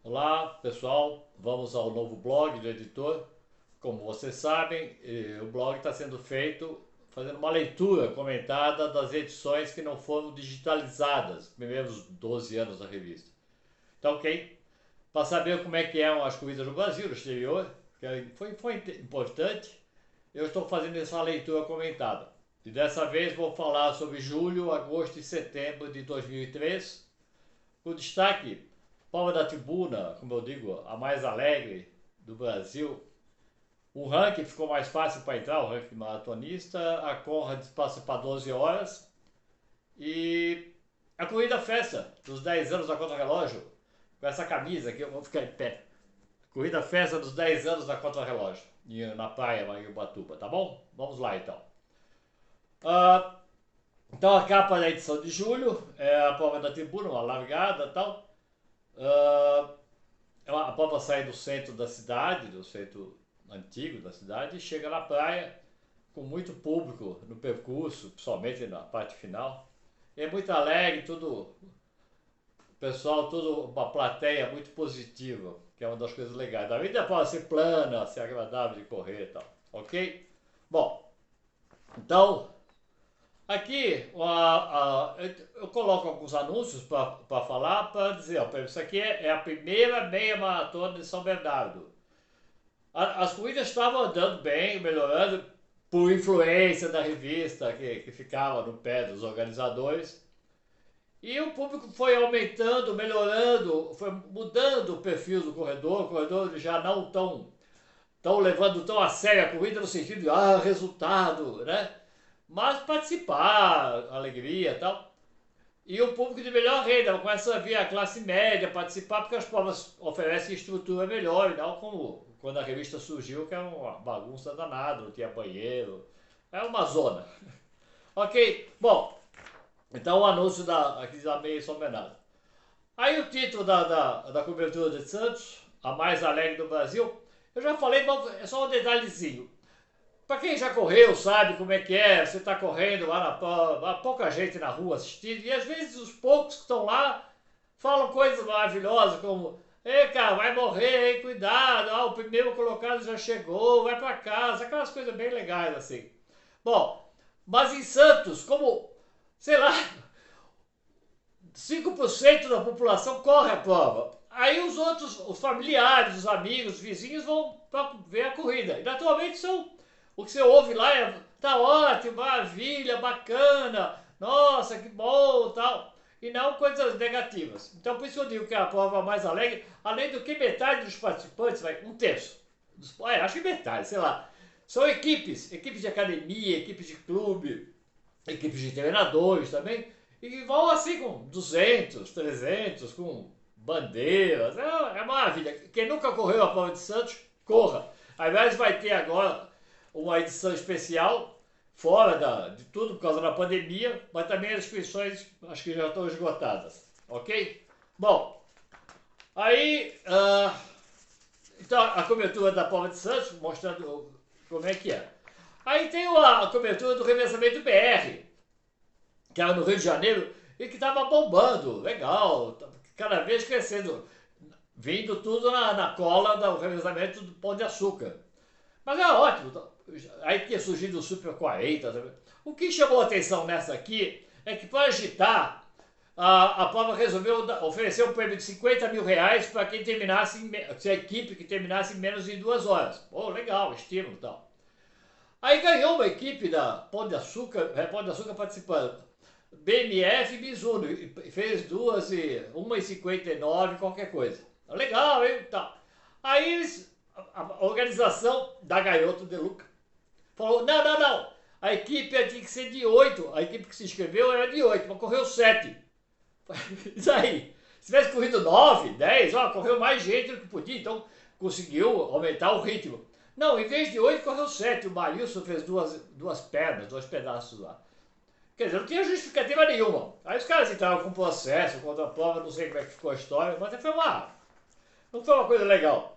Olá pessoal, vamos ao novo blog do editor. Como vocês sabem, o blog está sendo feito fazendo uma leitura comentada das edições que não foram digitalizadas, primeiros 12 anos da revista. Então, ok? Para saber como é que eram as corridas no Brasil, no exterior, que foi importante, eu estou fazendo essa leitura comentada. E dessa vez vou falar sobre julho, agosto e setembro de 2003, o destaque, prova da tribuna, como eu digo, a mais alegre do Brasil. O ranking ficou mais fácil para entrar, o ranking maratonista. A Conrad passa para 12 horas. E a corrida festa dos 10 anos da Contra-Relógio, com essa camisa aqui, eu vou ficar em pé. Corrida festa dos 10 anos da Contra-Relógio, na praia, em Ubatuba, tá bom? Vamos lá então. Ah, então a capa da edição de julho é a prova da tribuna, uma largada e tal. Uh, a prova sai do centro da cidade, do centro antigo da cidade, e chega na praia com muito público no percurso, principalmente na parte final. É muito alegre, tudo, pessoal, tudo uma plateia muito positiva, que é uma das coisas legais. A vida pode ser plana, ser agradável de correr e tal, ok? Bom, então aqui eu coloco alguns anúncios para falar, para dizer, ó, isso aqui é a primeira meia maratona de São Bernardo. As corridas estavam andando bem, melhorando, por influência da revista que ficava no pé dos organizadores. E o público foi aumentando, melhorando, foi mudando o perfil do corredor, o corredor já não tão levando tão a sério a corrida no sentido de resultado, né? Mas participar, alegria e tal. E o público de melhor renda começa a vir a classe média participar, porque as provas oferecem estrutura melhor, não como quando a revista surgiu, que era uma bagunça danada, não tinha banheiro, é uma zona. Ok, bom, então o anúncio aqui da meia São Bernardo. Aí o título da cobertura de Santos, a mais alegre do Brasil, eu já falei, é só um detalhezinho. Para quem já correu, sabe como é que é, você está correndo lá na prova, há pouca gente na rua assistindo, e às vezes os poucos que estão lá falam coisas maravilhosas, como: ei, cara, vai morrer, hein, cuidado, o primeiro colocado já chegou, vai para casa, aquelas coisas bem legais assim. Bom, mas em Santos, como, sei lá, 5% da população corre a prova. Aí os outros, os familiares, os amigos, os vizinhos vão para ver a corrida. E naturalmente o que você ouve lá tá ótimo, maravilha, bacana, nossa, que bom, tal. E não coisas negativas. Então por isso que eu digo que é a prova mais alegre, além do que metade dos participantes, um terço, acho que metade, sei lá, são equipes de academia, equipes de clube, equipes de treinadores também, e vão assim com 200, 300, com bandeiras, é maravilha. Quem nunca correu a prova de Santos, corra. Ao invés vai ter agora uma edição especial, fora de tudo por causa da pandemia, mas também as inscrições acho que já estão esgotadas, ok? Bom, aí, então a cobertura da prova de Santos, mostrando como é que é. Aí tem a cobertura do revezamento BR, que era no Rio de Janeiro, e que estava bombando, legal, cada vez crescendo, vindo tudo na cola do revezamento do Pão de Açúcar. Mas é ótimo, aí tinha surgido o Super 40 também. O que chamou a atenção nessa aqui é que, para agitar, a prova resolveu oferecer um prêmio de 50 mil reais para quem terminasse, se a equipe que terminasse em menos de 2 horas. Pô, legal, estímulo e tal. Aí ganhou uma equipe da Pão de Açúcar participando. BMF e Mizuno, fez duas e 1,59, qualquer coisa. Legal, hein? Tá. Aí a organização da Gaioto de Luca falou: não. A equipe tinha que ser de 8. A equipe que se inscreveu era de 8, mas correu 7. Isso aí. Se tivesse corrido 9, 10, correu mais gente do que podia, então conseguiu aumentar o ritmo. Não, em vez de 8, correu 7. O Marilson fez duas pernas, 2 pedaços lá. Quer dizer, não tinha justificativa nenhuma. Aí os caras entraram com processo contra a prova, não sei como é que ficou a história, mas não foi uma coisa legal.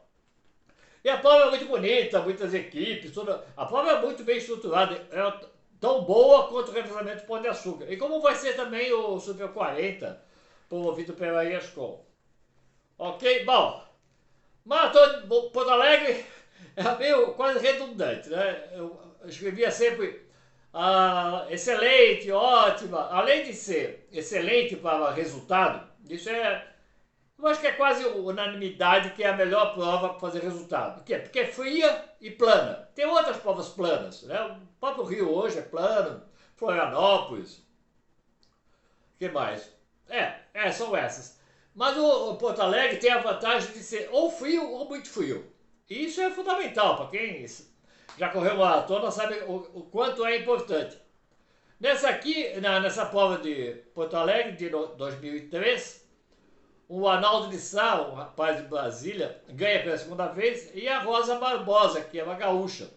E a prova é muito bonita, muitas equipes, a prova é muito bem estruturada, é tão boa quanto o revezamento Pão de Açúcar. E como vai ser também o Super 40, promovido pela ESCOM. Ok? Bom, Maratona de Porto Alegre é meio quase redundante, né? Eu escrevia sempre excelente, ótima. Além de ser excelente para resultado, isso é. Eu acho que é quase unanimidade que é a melhor prova para fazer resultado. Por quê? Porque é fria e plana. Tem outras provas planas, né? O próprio Rio hoje é plano, Florianópolis, o que mais? São essas. Mas o Porto Alegre tem a vantagem de ser ou frio ou muito frio. E isso é fundamental para quem já correu maratona, sabe o quanto é importante. Nessa prova de Porto Alegre de 2003, o Arnaldo de Sá, um rapaz de Brasília, ganha pela segunda vez, e a Rosa Barbosa, que é uma gaúcha.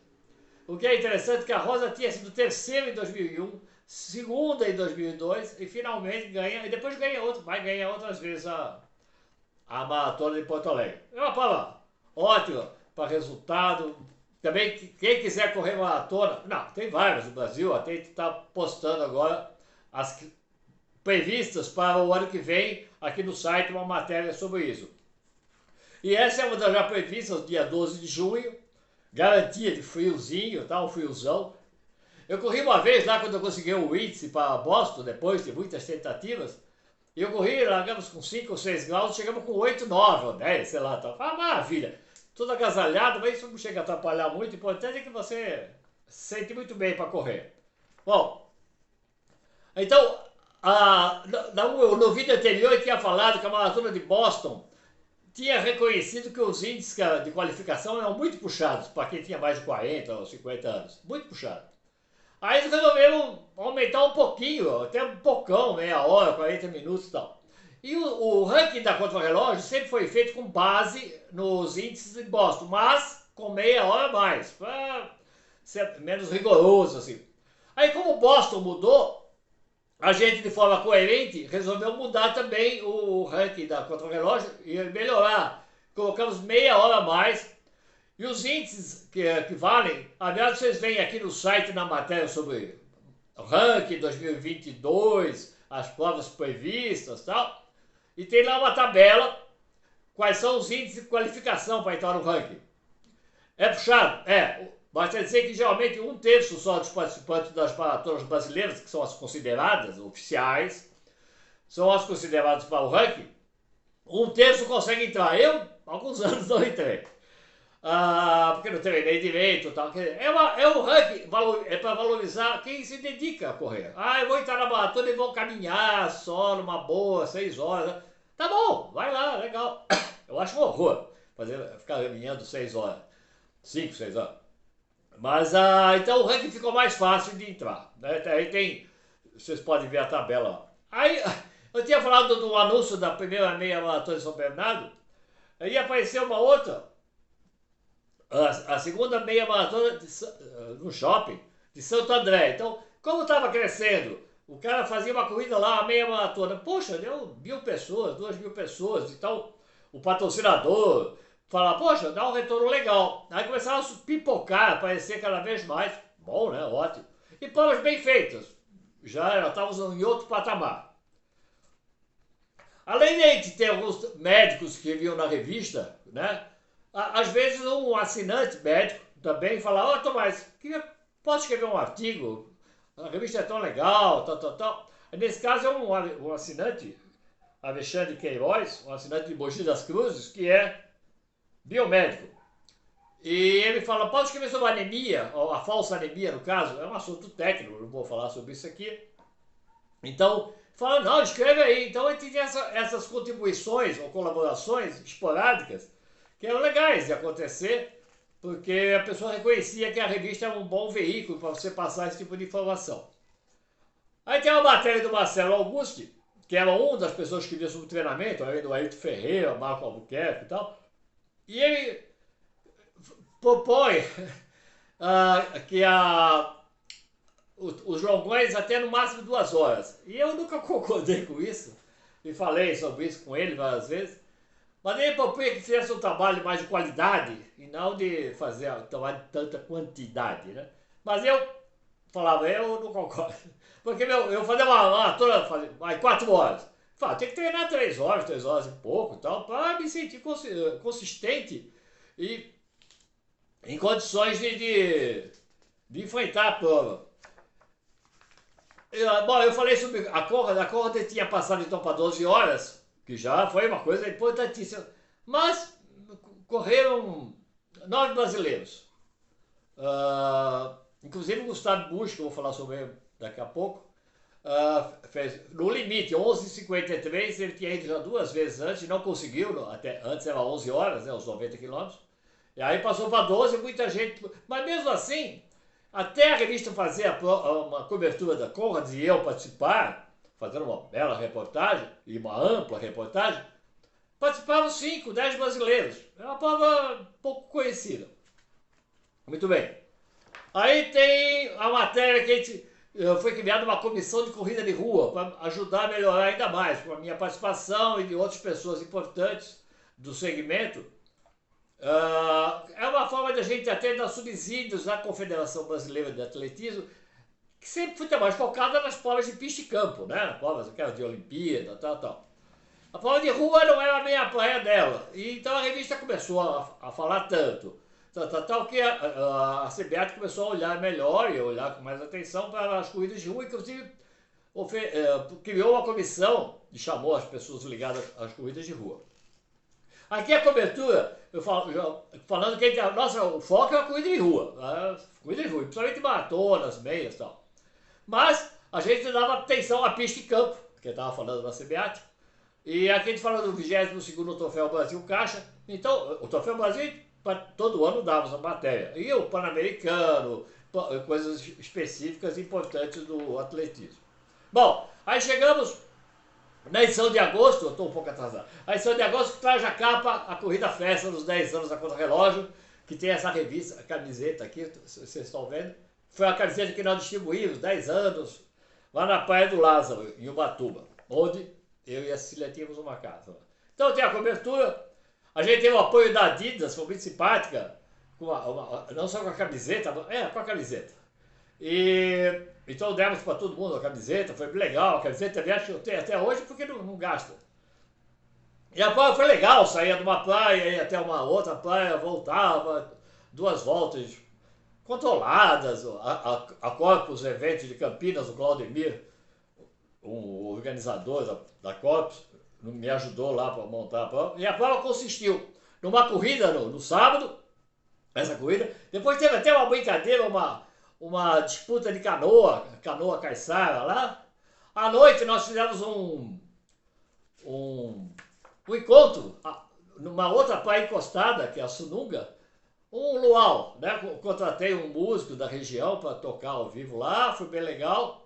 O que é interessante é que a Rosa tinha sido terceira em 2001, segunda em 2002 e finalmente ganha, e depois vai ganhar outras vezes a maratona de Porto Alegre. É uma prova ótima para resultado. Também, quem quiser correr maratona, não, tem várias no Brasil, até está postando agora as previstas para o ano que vem aqui no site uma matéria sobre isso. E essa é uma das já previstas, dia 12 de junho, garantia de friozinho, tá? Um friozão. Eu corri uma vez lá quando eu consegui o índice para Boston, depois de muitas tentativas. E eu corri, largamos com 5 ou 6 graus, chegamos com 8, 9 ou 10, sei lá. Tá. Ah, maravilha. Tudo agasalhado, mas isso não chega a atrapalhar muito. O importante é que você se sente muito bem para correr. Bom, então, no vídeo anterior eu tinha falado que a maratona de Boston tinha reconhecido que os índices de qualificação eram muito puxados para quem tinha mais de 40 ou 50 anos. Muito puxado. Aí eles resolveram aumentar um pouquinho, até um pocão, meia hora, 40 minutos e tal. E o ranking da contra-relógio sempre foi feito com base nos índices de Boston, mas com meia hora a mais, para ser menos rigoroso assim. Aí como Boston mudou, a gente de forma coerente resolveu mudar também o ranking da contra-relógio e melhorar. Colocamos meia hora a mais. E os índices que valem, aliás, vocês veem aqui no site na matéria sobre o ranking 2022, as provas previstas e tal. E tem lá uma tabela, quais são os índices de qualificação para entrar no ranking. É puxado? É. Basta dizer que geralmente um terço só dos participantes das maratonas brasileiras, que são as consideradas oficiais, são as consideradas para o ranking, um terço consegue entrar. Eu, alguns anos não entrei. Porque não treinei direito e tal. É um ranking, é para valorizar quem se dedica a correr. Eu vou entrar na maratona e vou caminhar só numa boa, 6 horas. Tá bom, vai lá, legal. Eu acho um horror ficar caminhando 6 horas, 5, 6 horas. Mas então o ranking ficou mais fácil de entrar. Né? Aí tem, vocês podem ver a tabela. Aí eu tinha falado do anúncio da primeira meia maratona de São Bernardo. Aí apareceu uma outra. A segunda meia maratona no shopping de Santo André. Então, como estava crescendo, o cara fazia uma corrida lá, a meia maratona. Poxa, deu 1.000 pessoas, 2.000 pessoas. Então, o patrocinador fala, poxa, dá um retorno legal. Aí começaram a pipocar, aparecer cada vez mais. Bom, né? Ótimo. E provas bem feitas. Já estávamos em outro patamar. Além de ter alguns médicos que viam na revista, né? Às vezes um assinante médico também fala, Tomás, posso escrever um artigo? A revista é tão legal, tal. Nesse caso é um assinante, Alexandre Queiroz, um assinante de Mogi das Cruzes, que é biomédico. E ele fala, pode escrever sobre a anemia, ou a falsa anemia no caso, é um assunto técnico, não vou falar sobre isso aqui. Então, fala, não, escreve aí. Então a gente tem essas contribuições ou colaborações esporádicas que eram legais de acontecer, porque a pessoa reconhecia que a revista era um bom veículo para você passar esse tipo de informação. Aí tem uma matéria do Marcelo Augusti, que era uma das pessoas que via sobre treinamento, além do Ailton Ferreira, Marco Albuquerque e tal, e ele propõe que os longões até no máximo 2 horas. E eu nunca concordei com isso, e falei sobre isso com ele várias vezes, mas ele propunha que fizesse um trabalho mais de qualidade e não de fazer um trabalho de tanta quantidade, né? Mas eu falava, eu não concordo. Porque eu fazia uma maratona, 4 horas. Fala, tem que treinar 3 horas e pouco, tal, para me sentir consistente e em condições de enfrentar a prova. Bom, eu falei sobre a corrida tinha passado então para 12 horas, que já foi uma coisa importantíssima, mas correram 9 brasileiros. Inclusive o Gustavo Bush, que eu vou falar sobre ele daqui a pouco, fez no limite 11h53, ele tinha ido já 2 vezes antes, não conseguiu, até antes era 11 horas, né, os 90 quilômetros, e aí passou para 12, muita gente, mas mesmo assim, até a revista fazer uma cobertura da Conrads e eu participar, fazendo uma bela reportagem e uma ampla reportagem, participavam 5, 10 brasileiros. É uma prova pouco conhecida. Muito bem. Aí tem a matéria que a gente, foi criada uma comissão de corrida de rua para ajudar a melhorar ainda mais, com a minha participação e de outras pessoas importantes do segmento. É uma forma de a gente até dar subsídios à Confederação Brasileira de Atletismo, que sempre foi mais focada nas provas de pista e campo, né? Provas de Olimpíada, tal. A prova de rua não era bem a praia dela. E então a revista começou a falar tanto que a CBAT começou a olhar melhor e a olhar com mais atenção para as corridas de rua, inclusive criou uma comissão e chamou as pessoas ligadas às corridas de rua. Aqui a cobertura, falando que o foco é a corrida de rua, principalmente maratonas, meias e tal. Mas a gente dava atenção à pista e campo, que eu estava falando na CBAT. E aqui a gente fala do 22º Troféu Brasil Caixa. Então, o Troféu Brasil, todo ano dávamos a matéria. E o Pan-Americano, coisas específicas importantes do atletismo. Bom, aí chegamos na edição de agosto, eu estou um pouco atrasado, a edição de agosto traz a capa, a Corrida Festa dos 10 anos da Contra-Relógio, que tem essa revista, a camiseta aqui, vocês estão vendo. Foi a camiseta que nós distribuímos, 10 anos, lá na Praia do Lázaro, em Ubatuba, onde eu e a Cecília tínhamos uma casa. Então tem a cobertura, a gente teve o apoio da Adidas, foi muito simpática, não só com a camiseta, com a camiseta. E então demos para todo mundo a camiseta, foi legal, a camiseta aliás eu tenho até hoje porque não gasta. E a praia foi legal, saía de uma praia, ia até uma outra praia, voltava, 2 voltas controladas, a Corpus Eventos de Campinas, o Claudemir, o organizador da Corpus, me ajudou lá para montar a prova. E a prova consistiu numa corrida no sábado, essa corrida, depois teve até uma brincadeira, uma disputa de canoa caiçara lá. À noite nós fizemos um encontro numa outra praia encostada, que é a Sununga, um luau, né? Contratei um músico da região para tocar ao vivo lá, foi bem legal.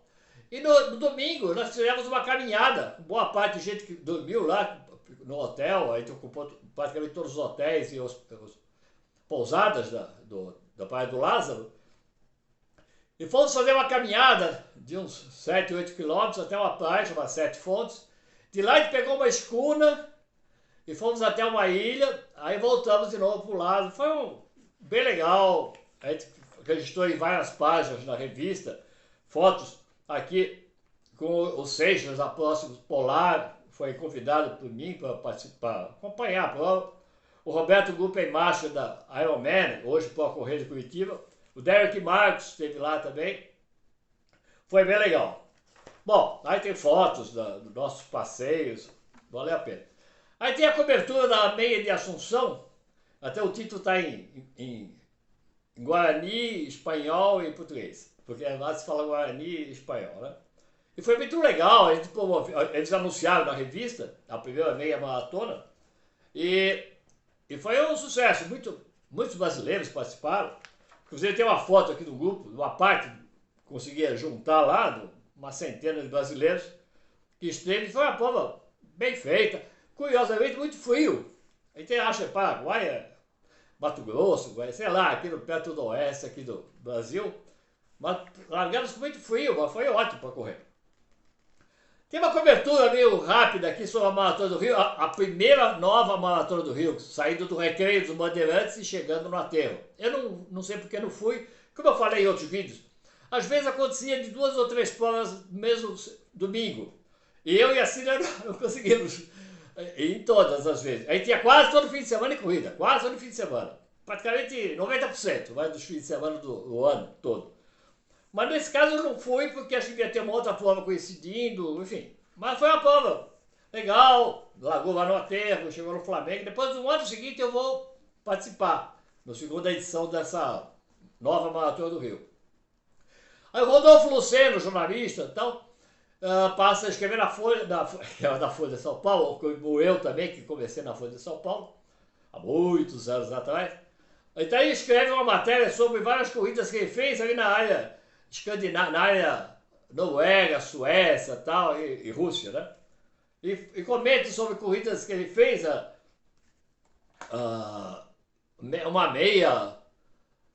E no domingo nós fizemos uma caminhada, boa parte de gente que dormiu lá no hotel, a gente ocupou praticamente todos os hotéis e os pousadas da Praia do Lázaro. E fomos fazer uma caminhada de uns 7, 8 quilômetros até uma praia chamada Sete Fontes. De lá a gente pegou uma escuna e fomos até uma ilha, aí voltamos de novo para o lado. Foi bem legal, a gente registrou em várias páginas na revista, fotos aqui com o Seixas, da Próximos Polar, foi convidado por mim para participar, acompanhar a prova. O Roberto Guppenmacher da Ironman, hoje para correr de Curitiba. O Derek Marcos esteve lá também. Foi bem legal. Bom, aí tem fotos dos nossos passeios, valeu a pena. Aí tem a cobertura da meia de Assunção, até o título está em Guarani, espanhol e português, porque lá se fala Guarani e espanhol, né? E foi muito legal, eles anunciaram na revista, a primeira meia maratona, e foi um sucesso, muitos brasileiros participaram. Inclusive tem uma foto aqui do grupo, uma parte conseguia juntar lá, uma centena de brasileiros que esteve. Foi uma prova bem feita, curiosamente muito frio. A gente acha Paraguai, Mato Grosso, sei lá, aqui no perto do oeste aqui do Brasil, mas largamos com muito frio, mas foi ótimo para correr. Tem uma cobertura meio rápida aqui sobre a Maratona do Rio, a primeira nova Maratona do Rio, saindo do Recreio dos Bandeirantes e chegando no aterro. Eu não sei porque não fui, como eu falei em outros vídeos, às vezes acontecia de 2 ou 3 provas no mesmo domingo. E eu e a Cília não conseguimos em todas as vezes. Aí tinha quase todo fim de semana em corrida, quase todo fim de semana. Praticamente 90% vai dos fins de semana do ano todo. Mas nesse caso eu não fui porque acho que ia ter uma outra prova coincidindo, enfim. Mas foi uma prova legal, largou lá no aterro, chegou no Flamengo. Depois no ano seguinte eu vou participar, na segunda edição dessa nova Maratona do Rio. Aí o Rodolfo Luceno, jornalista e tal, passa a escrever na Folha, da Folha de São Paulo, como eu também, que comecei na Folha de São Paulo, há muitos anos atrás. Então ele escreve uma matéria sobre várias corridas que ele fez ali na área escandinava, na área Noruega, Suécia tal, e Rússia, né? E comenta sobre corridas que ele fez, uma meia,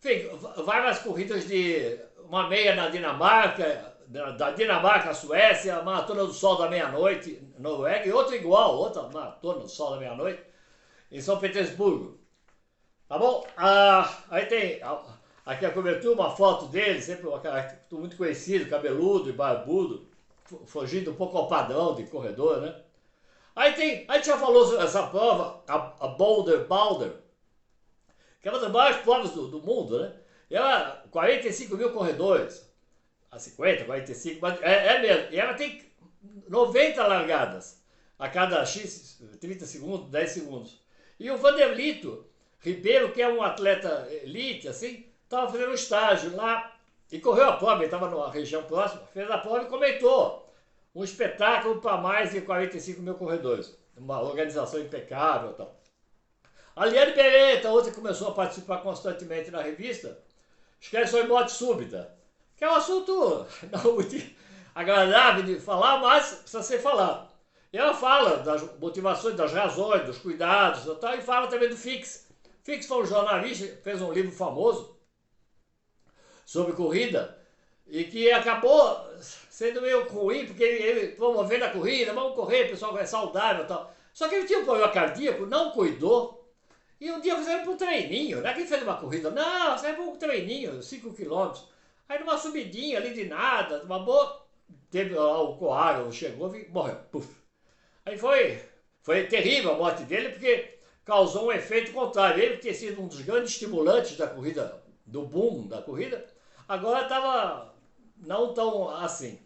enfim, várias corridas de uma meia na Dinamarca, da Dinamarca à Suécia, a Maratona do Sol da Meia-Noite, Noruega, e outra igual, outra Maratona do Sol da Meia-Noite, em São Petersburgo. Tá bom? Aí tem aqui a cobertura, uma foto dele, sempre muito conhecido, cabeludo e barbudo, fugindo um pouco ao padrão de corredor, né? Aí a gente já falou sobre essa prova, a Boulder, que é uma das maiores provas do mundo, né? E ela, 45 mil corredores, a 50, 45, mas é mesmo. E ela tem 90 largadas a cada X, 30 segundos, 10 segundos. E o Vanderlito Ribeiro, que é um atleta elite, assim, estava fazendo um estágio lá e correu a prova, ele estava numa região próxima, fez a prova e comentou um espetáculo para mais de 45 mil corredores. Uma organização impecável e tal. A Liane Beretta, outra que começou a participar constantemente na revista, escreve sobre morte súbita, que é um assunto não muito agradável de falar, mas precisa ser falado. E ela fala das motivações, das razões, dos cuidados e tal, e fala também do Fix. Fix foi um jornalista, fez um livro famoso sobre corrida e que acabou sendo meio ruim, porque ele promovendo a corrida, vamos correr, o pessoal é saudável e tal. Só que ele tinha um problema cardíaco, não cuidou, e um dia fizeram para um treininho, não é que ele fez uma corrida, não, saiu para um treininho, 5 quilômetros. Aí numa subidinha ali de nada, uma boa, teve o coágulo, chegou e morreu, puf. Aí foi terrível a morte dele, porque causou um efeito contrário. Ele, que tinha sido um dos grandes estimulantes da corrida, do boom da corrida, agora estava não tão assim,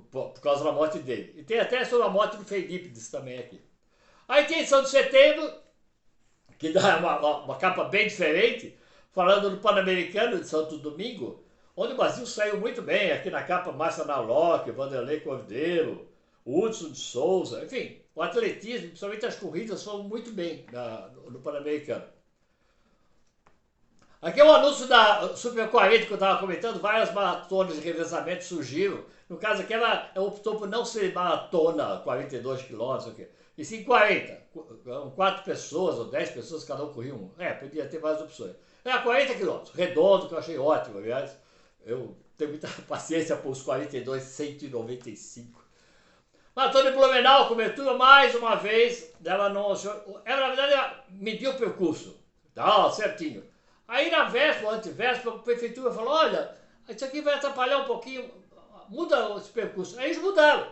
por causa da morte dele. E tem até sobre a morte do Felipe também aqui. Aí tem São de Setembro, que dá uma capa bem diferente, falando do Pan-Americano de Santo Domingo, onde o Brasil saiu muito bem. Aqui na capa, Márcia Nalocke, Vanderlei Cordeiro, Hudson de Souza, enfim, o atletismo, principalmente as corridas, foram muito bem no Pan-Americano. Aqui é o anúncio da Super 40 que eu estava comentando, várias maratonas de revezamento surgiram. No caso aqui, ela optou por não ser maratona, 42 quilômetros, e sim 40. 4 pessoas ou 10 pessoas, cada um corria um. Podia ter várias opções. 40 quilômetros, redondo, que eu achei ótimo, aliás. Eu tenho muita paciência por os 42, 195. Maratona de Blumenau, cobertura mais uma vez. Ela não. Na verdade, ela mediu o percurso. Certinho. Aí na véspera, antevéspera, a prefeitura falou: olha, isso aqui vai atrapalhar um pouquinho, muda esse percurso. Aí eles mudaram.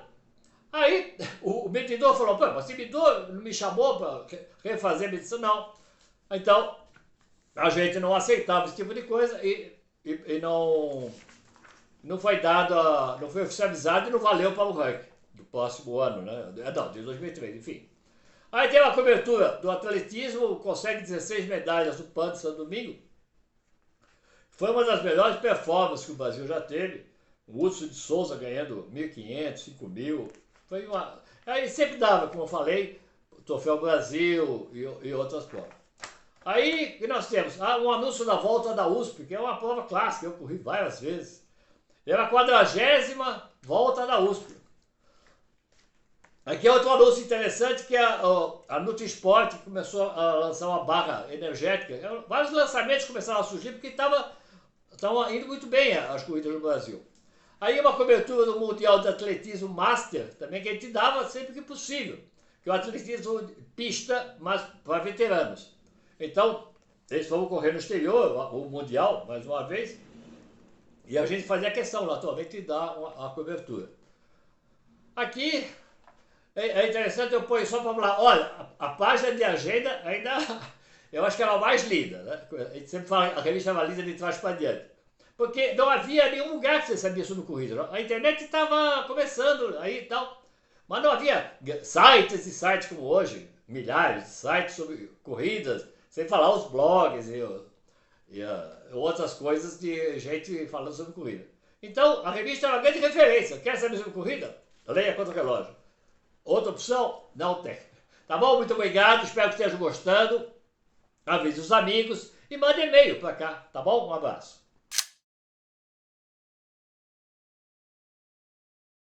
Aí o medidor falou: pô, mas esse medidor não me chamou para refazer a medição? Não. Então, a gente não aceitava esse tipo de coisa e não foi dado, não foi oficializado e não valeu para o ranking do próximo ano, né? Não, de 2003, enfim. Aí tem uma cobertura do atletismo, consegue 16 medalhas no PAN de São Domingo. Foi uma das melhores performances que o Brasil já teve. O Hudson de Souza ganhando 1.500, 5.000. Foi uma... Aí sempre dava, como eu falei, o Troféu Brasil e outras provas. Aí que nós temos um anúncio da volta da USP, que é uma prova clássica, eu corri várias vezes. Era a 40ª volta da USP. Aqui é outro anúncio interessante, que é a NutriSport, que começou a lançar uma barra energética. Vários lançamentos começaram a surgir, porque estavam indo muito bem as corridas no Brasil. Aí uma cobertura do Mundial de Atletismo Master, também, que a gente dava sempre que possível, que é o atletismo pista, mas para veteranos. Então, eles foram correr no exterior, o Mundial, mais uma vez, e a gente fazia questão, naturalmente, de dar a cobertura. Aqui é interessante, eu ponho só para falar, olha, a página de agenda ainda, eu acho que era a mais lida, né? A gente sempre fala, a revista era lida de trás para diante. Porque não havia nenhum lugar que você sabia sobre corrida. Não? A internet estava começando aí e tal, mas não havia sites e sites como hoje, milhares de sites sobre corridas, sem falar os blogs e outras coisas de gente falando sobre corrida. Então, a revista era uma grande referência. Quer saber sobre corrida? Leia contra o relógio. Outra opção? Não tem. Tá bom? Muito obrigado. Espero que estejam gostando. Avise os amigos e mande e-mail para cá. Tá bom? Um abraço.